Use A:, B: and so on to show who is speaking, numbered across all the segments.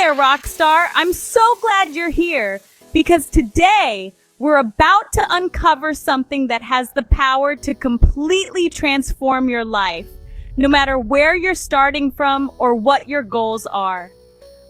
A: there, rock star. I'm so glad you're here because today we're about to uncover something that has the power to completely transform your life, no matter where you're starting from or what your goals are.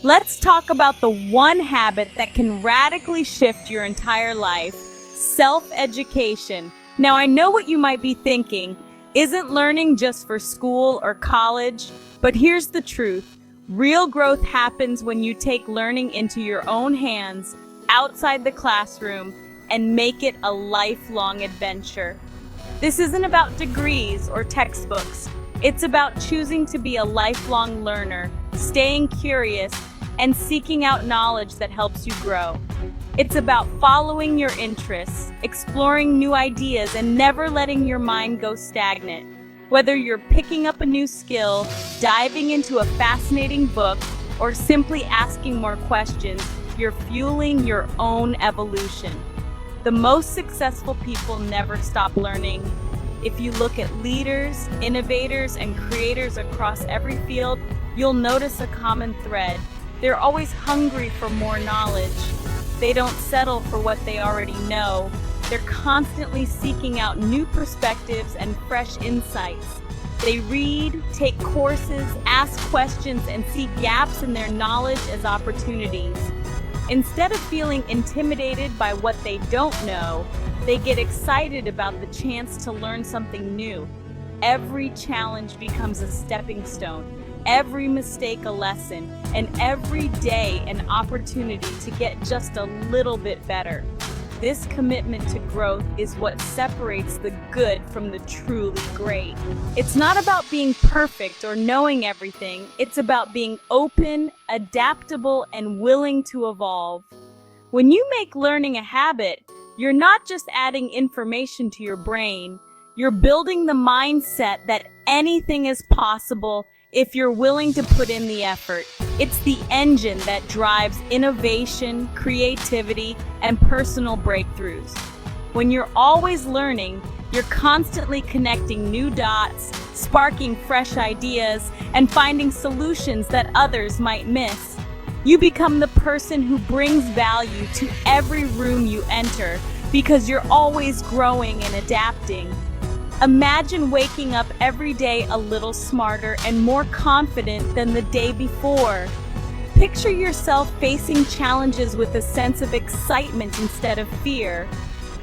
A: Let's talk about the one habit that can radically shift your entire life: self-education. Now, I know what you might be thinking. Isn't learning just for school or college? But here's the truth. Real growth happens when you take learning into your own hands, outside the classroom, and make it a lifelong adventure. This isn't about degrees or textbooks. It's about choosing to be a lifelong learner, staying curious, and seeking out knowledge that helps you grow. It's about following your interests, exploring new ideas, and never letting your mind go stagnant. Whether you're picking up a new skill, diving into a fascinating book, or simply asking more questions, you're fueling your own evolution. The most successful people never stop learning. If you look at leaders, innovators, and creators across every field, you'll notice a common thread. They're always hungry for more knowledge. They don't settle for what they already know. They're constantly seeking out new perspectives and fresh insights. They read, take courses, ask questions, and see gaps in their knowledge as opportunities. Instead of feeling intimidated by what they don't know, they get excited about the chance to learn something new. Every challenge becomes a stepping stone, every mistake a lesson, and every day an opportunity to get just a little bit better. This commitment to growth is what separates the good from the truly great. It's not about being perfect or knowing everything. It's about being open, adaptable, and willing to evolve. When you make learning a habit, you're not just adding information to your brain. You're building the mindset that anything is possible if you're willing to put in the effort. It's the engine that drives innovation, creativity, and personal breakthroughs. When you're always learning, you're constantly connecting new dots, sparking fresh ideas, and finding solutions that others might miss. You become the person who brings value to every room you enter because you're always growing and adapting. Imagine waking up every day a little smarter and more confident than the day before. Picture yourself facing challenges with a sense of excitement instead of fear,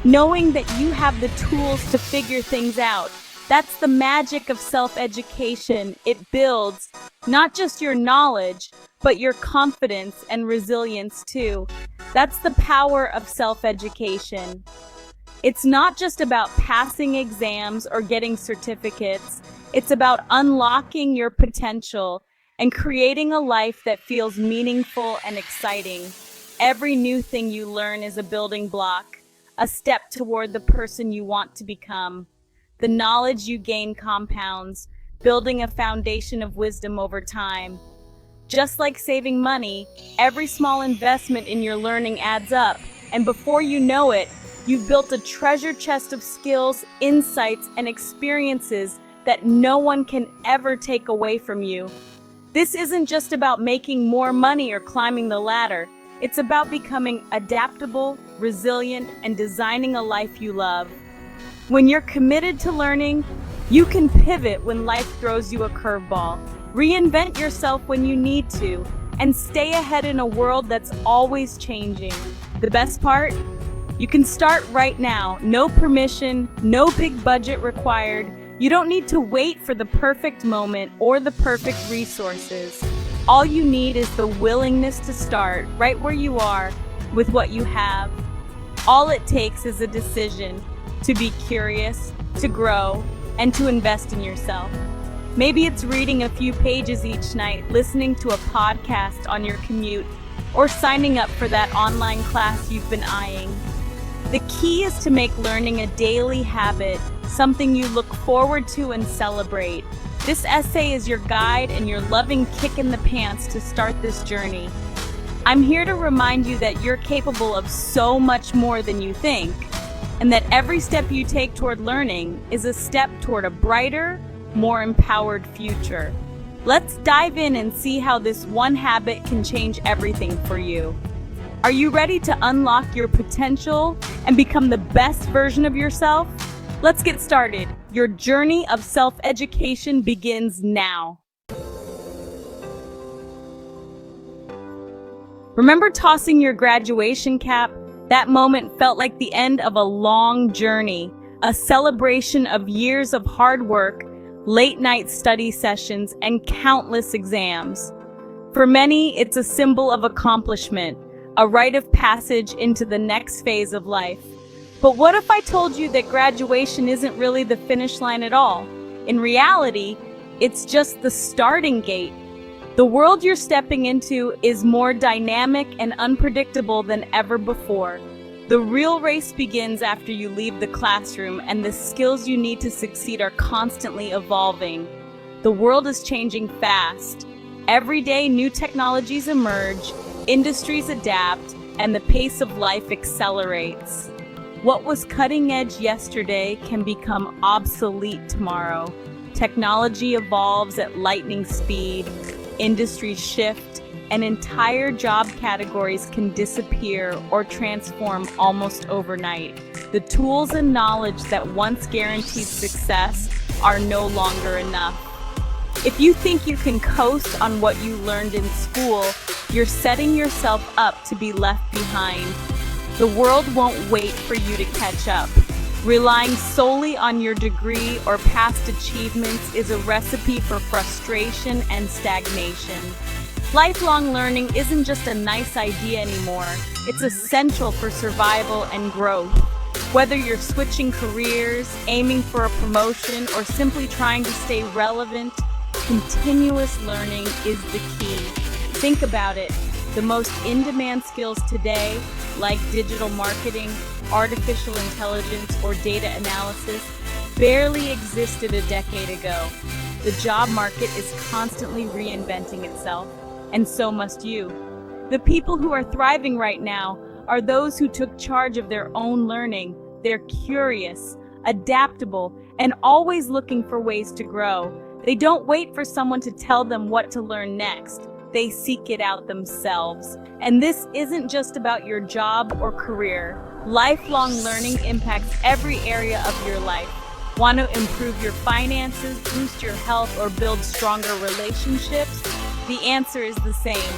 A: knowing that you have the tools to figure things out. That's the magic of self-education. It builds not just your knowledge, but your confidence and resilience too. That's the power of self-education. It's not just about passing exams or getting certificates. It's about unlocking your potential and creating a life that feels meaningful and exciting. Every new thing you learn is a building block, a step toward the person you want to become. The knowledge you gain compounds, building a foundation of wisdom over time. Just like saving money, every small investment in your learning adds up, and before you know it, you've built a treasure chest of skills, insights, and experiences that no one can ever take away from you. This isn't just about making more money or climbing the ladder. It's about becoming adaptable, resilient, and designing a life you love. When you're committed to learning, you can pivot when life throws you a curveball, reinvent yourself when you need to, and stay ahead in a world that's always changing. The best part? You can start right now. No permission, no big budget required. You don't need to wait for the perfect moment or the perfect resources. All you need is the willingness to start right where you are with what you have. All it takes is a decision to be curious, to grow, and to invest in yourself. Maybe it's reading a few pages each night, listening to a podcast on your commute, or signing up for that online class you've been eyeing. The key is to make learning a daily habit, something you look forward to and celebrate. This essay is your guide and your loving kick in the pants to start this journey. I'm here to remind you that you're capable of so much more than you think, and that every step you take toward learning is a step toward a brighter, more empowered future. Let's dive in and see how this one habit can change everything for you. Are you ready to unlock your potential and become the best version of yourself? Let's get started. Your journey of self-education begins now. Remember tossing your graduation cap? That moment felt like the end of a long journey, a celebration of years of hard work, late-night study sessions, and countless exams. For many, it's a symbol of accomplishment, a rite of passage into the next phase of life. But what if I told you that graduation isn't really the finish line at all? In reality, it's just the starting gate. The world you're stepping into is more dynamic and unpredictable than ever before. The real race begins after you leave the classroom, and the skills you need to succeed are constantly evolving. The world is changing fast. Every day, new technologies emerge, industries adapt, and the pace of life accelerates. What was cutting edge yesterday can become obsolete tomorrow. Technology evolves at lightning speed, industries shift, and entire job categories can disappear or transform almost overnight. The tools and knowledge that once guaranteed success are no longer enough. If you think you can coast on what you learned in school, you're setting yourself up to be left behind. The world won't wait for you to catch up. Relying solely on your degree or past achievements is a recipe for frustration and stagnation. Lifelong learning isn't just a nice idea anymore. It's essential for survival and growth. Whether you're switching careers, aiming for a promotion, or simply trying to stay relevant, continuous learning is the key. Think about it. The most in-demand skills today, like digital marketing, artificial intelligence, or data analysis, barely existed a decade ago. The job market is constantly reinventing itself, and so must you. The people who are thriving right now are those who took charge of their own learning. They're curious, adaptable, and always looking for ways to grow. They don't wait for someone to tell them what to learn next. They seek it out themselves. And this isn't just about your job or career. Lifelong learning impacts every area of your life. Want to improve your finances, boost your health, or build stronger relationships? The answer is the same.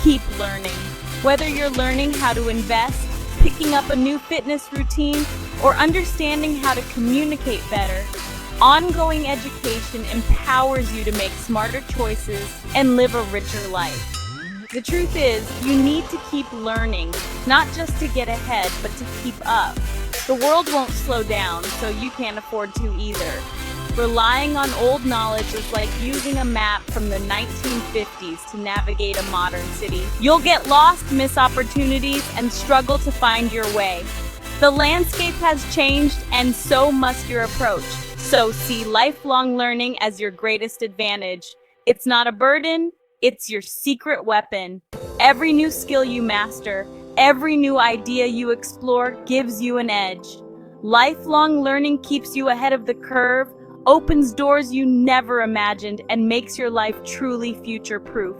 A: Keep learning. Whether you're learning how to invest, picking up a new fitness routine, or understanding how to communicate better, ongoing education empowers you to make smarter choices and live a richer life. The truth is, you need to keep learning, not just to get ahead, but to keep up. The world won't slow down, so you can't afford to either. Relying on old knowledge is like using a map from the 1950s to navigate a modern city. You'll get lost, miss opportunities, and struggle to find your way. The landscape has changed, and so must your approach. So see lifelong learning as your greatest advantage. It's not a burden, it's your secret weapon. Every new skill you master, every new idea you explore gives you an edge. Lifelong learning keeps you ahead of the curve, opens doors you never imagined, and makes your life truly future-proof.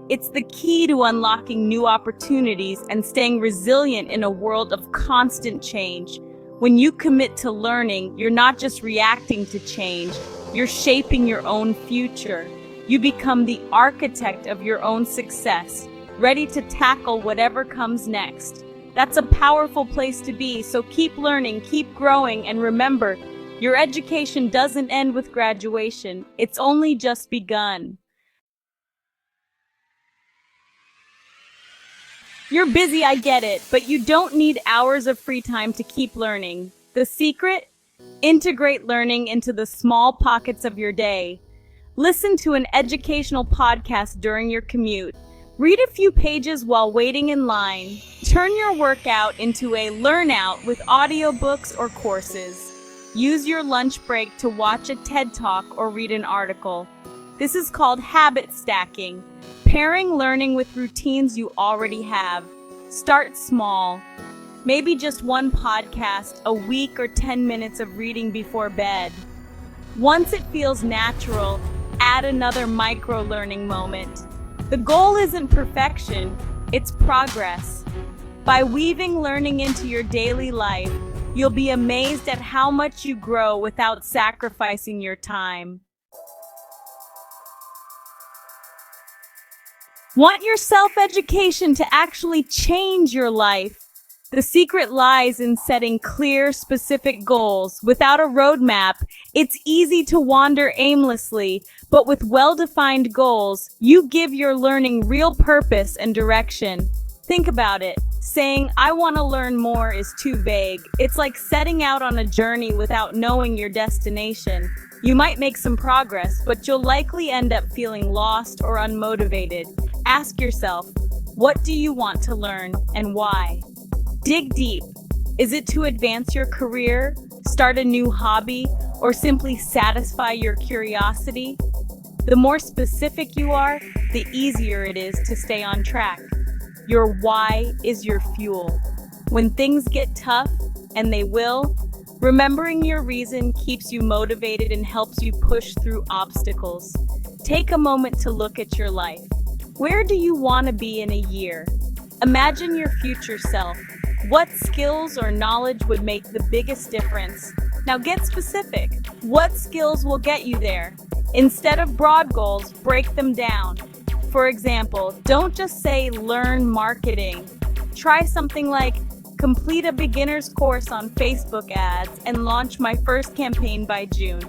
A: It's the key to unlocking new opportunities and staying resilient in a world of constant change. When you commit to learning, you're not just reacting to change, you're shaping your own future. You become the architect of your own success, ready to tackle whatever comes next. That's a powerful place to be, so keep learning, keep growing, and remember, your education doesn't end with graduation. It's only just begun. You're busy, I get it, but you don't need hours of free time to keep learning. The secret? Integrate learning into the small pockets of your day. Listen to an educational podcast during your commute. Read a few pages while waiting in line. Turn your workout into a learn-out with audiobooks or courses. Use your lunch break to watch a TED Talk or read an article. This is called habit stacking, pairing learning with routines you already have. Start small. Maybe just one podcast a week or 10 minutes of reading before bed. Once it feels natural, add another micro-learning moment. The goal isn't perfection, it's progress. By weaving learning into your daily life, you'll be amazed at how much you grow without sacrificing your time. Want your self-education to actually change your life? The secret lies in setting clear, specific goals. Without a roadmap, it's easy to wander aimlessly, but with well-defined goals, you give your learning real purpose and direction. Think about it. Saying, "I want to learn more" is too vague. It's like setting out on a journey without knowing your destination. You might make some progress, but you'll likely end up feeling lost or unmotivated. Ask yourself, what do you want to learn and why? Dig deep. Is it to advance your career, start a new hobby, or simply satisfy your curiosity? The more specific you are, the easier it is to stay on track. Your why is your fuel. When things get tough, and they will, remembering your reason keeps you motivated and helps you push through obstacles. Take a moment to look at your life. Where do you want to be in a year? Imagine your future self. What skills or knowledge would make the biggest difference? Now get specific. What skills will get you there? Instead of broad goals, break them down. For example, don't just say learn marketing. Try something like complete a beginner's course on Facebook ads and launch my first campaign by June.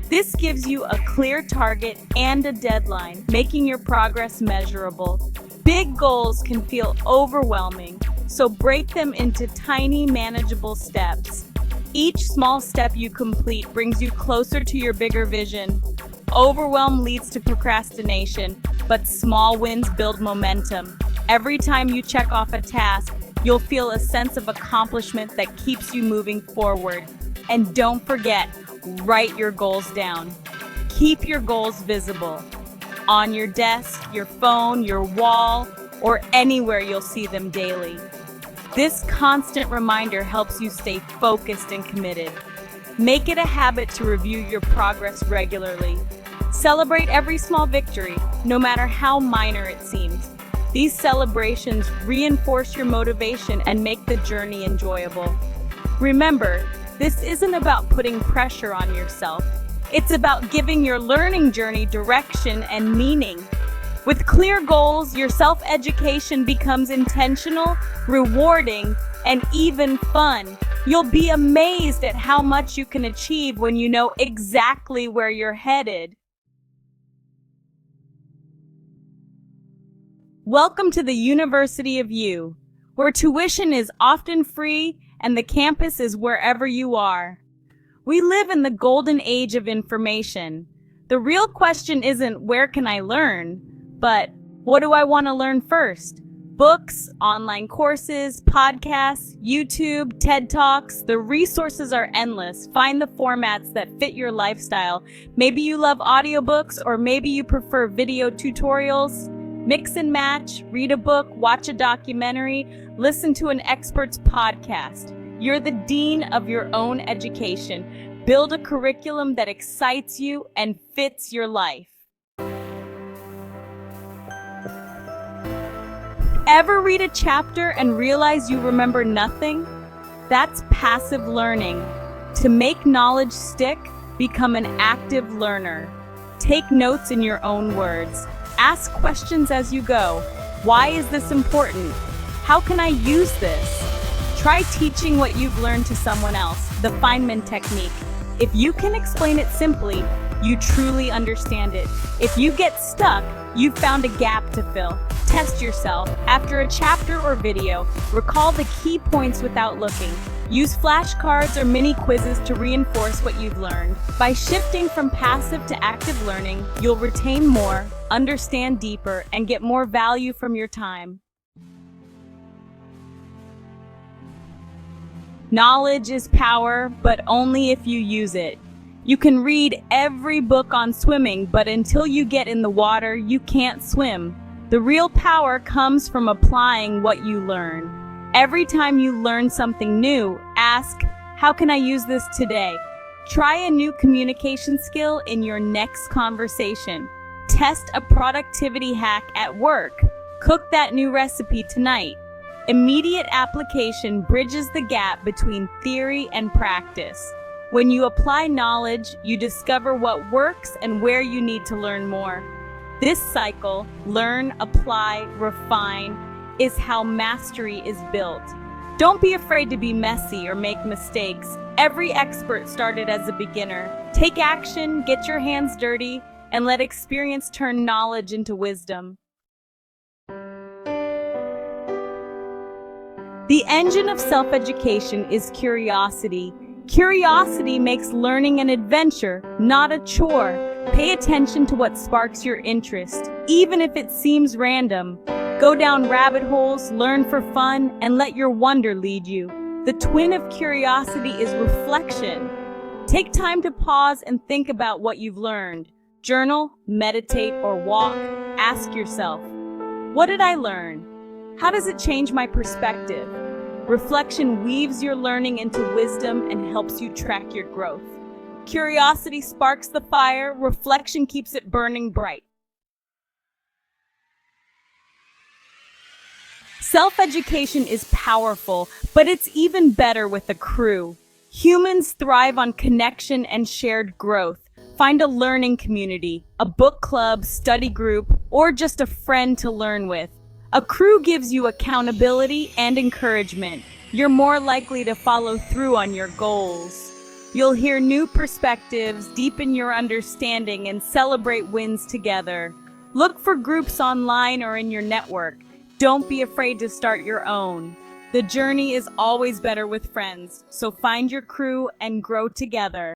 A: This gives you a clear target and a deadline, making your progress measurable. Big goals can feel overwhelming, so break them into tiny, manageable steps. Each small step you complete brings you closer to your bigger vision. Overwhelm leads to procrastination, but small wins build momentum. Every time you check off a task, you'll feel a sense of accomplishment that keeps you moving forward. And don't forget, write your goals down. Keep your goals visible. On your desk, your phone, your wall, or anywhere you'll see them daily. This constant reminder helps you stay focused and committed. Make it a habit to review your progress regularly. Celebrate every small victory, no matter how minor it seems. These celebrations reinforce your motivation and make the journey enjoyable. Remember, this isn't about putting pressure on yourself. It's about giving your learning journey direction and meaning. With clear goals, your self-education becomes intentional, rewarding, and even fun. You'll be amazed at how much you can achieve when you know exactly where you're headed. Welcome to the University of You, where tuition is often free and the campus is wherever you are. We live in the golden age of information. The real question isn't where can I learn, but what do I want to learn first? Books, online courses, podcasts, YouTube, TED Talks, the resources are endless. Find the formats that fit your lifestyle. Maybe you love audiobooks, or maybe you prefer video tutorials. Mix and match, read a book, watch a documentary, listen to an expert's podcast. You're the dean of your own education. Build a curriculum that excites you and fits your life. Ever read a chapter and realize you remember nothing? That's passive learning. To make knowledge stick, become an active learner. Take notes in your own words. Ask questions as you go. Why is this important? How can I use this? Try teaching what you've learned to someone else, the Feynman technique. If you can explain it simply, you truly understand it. If you get stuck, you've found a gap to fill. Test yourself. After a chapter or video, recall the key points without looking. Use flashcards or mini quizzes to reinforce what you've learned. By shifting from passive to active learning, you'll retain more, understand deeper, and get more value from your time. Knowledge is power, but only if you use it. You can read every book on swimming, but until you get in the water, you can't swim. The real power comes from applying what you learn. Every time you learn something new, ask, how can I use this today? Try a new communication skill in your next conversation. Test a productivity hack at work. Cook that new recipe tonight. Immediate application bridges the gap between theory and practice. When you apply knowledge, you discover what works and where you need to learn more. This cycle, learn, apply, refine, is how mastery is built. Don't be afraid to be messy or make mistakes. Every expert started as a beginner. Take action, get your hands dirty, and let experience turn knowledge into wisdom. The engine of self-education is curiosity. Curiosity makes learning an adventure, not a chore. Pay attention to what sparks your interest, even if it seems random. Go down rabbit holes, learn for fun, and let your wonder lead you. The twin of curiosity is reflection. Take time to pause and think about what you've learned. Journal, meditate, or walk. Ask yourself, what did I learn? How does it change my perspective? Reflection weaves your learning into wisdom and helps you track your growth. Curiosity sparks the fire, reflection keeps it burning bright. Self-education is powerful, but it's even better with a crew. Humans thrive on connection and shared growth. Find a learning community, a book club, study group, or just a friend to learn with. A crew gives you accountability and encouragement. You're more likely to follow through on your goals. You'll hear new perspectives, deepen your understanding, and celebrate wins together. Look for groups online or in your network. Don't be afraid to start your own. The journey is always better with friends, so find your crew and grow together.